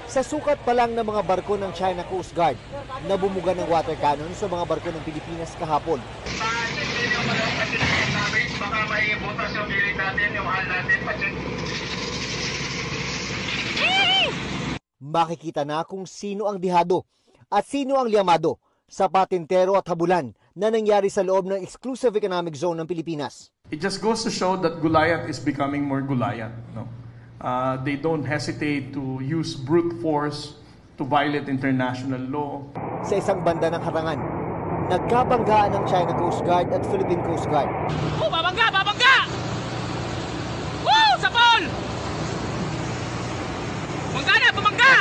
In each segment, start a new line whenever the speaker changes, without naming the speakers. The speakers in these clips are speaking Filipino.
Sa sukat pa lang ng mga barko ng China Coast Guard na bumuga ng water cannon sa mga barko ng Pilipinas kahapon.
Baka may butas yung gilid natin, yung hal natin, pa-check.
Makikita na kung sino ang dihado at sino ang liyamado sa patintero at habulan na nangyari sa loob ng Exclusive Economic Zone ng Pilipinas.
It just goes to show that Gulayat is becoming more Gulayat. No? They don't hesitate to use brute force to violate international law.
Sa isang banda ng harangan, nagkabanggaan ng China Coast Guard at Philippine Coast Guard.
Oh, babangga! Babangga! Woo! Sapol! Bangga na! Bumangga!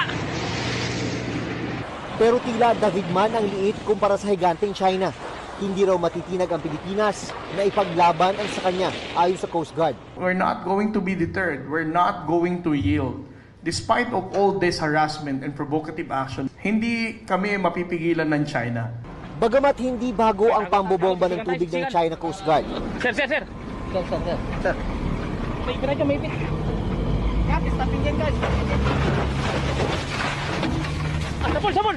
Pero tila dahigman ang liit kumpara sa higanteng China. Hindi raw matitinag ang Pilipinas na ipaglaban ang sa kanya ayon sa Coast Guard.
We're not going to be deterred. We're not going to yield. Despite of all this harassment and provocative action, hindi kami mapipigilan ng China.
Bagamat hindi bago ang pambobomba ng tubig ng China Coast Guard.
Sir! Sir! May ipin na dyan, may ipin. Guys, stopin dyan, guys. Sapol!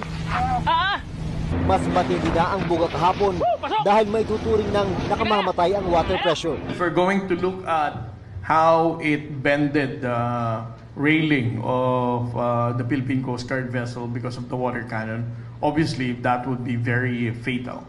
Mas matindi na ang buga kahapon dahil may tuturing ng nakamamatay ang water pressure.
If we're going to look at how it bended the railing of the Philippine Coast Guard vessel because of the water cannon, obviously that would be very fatal.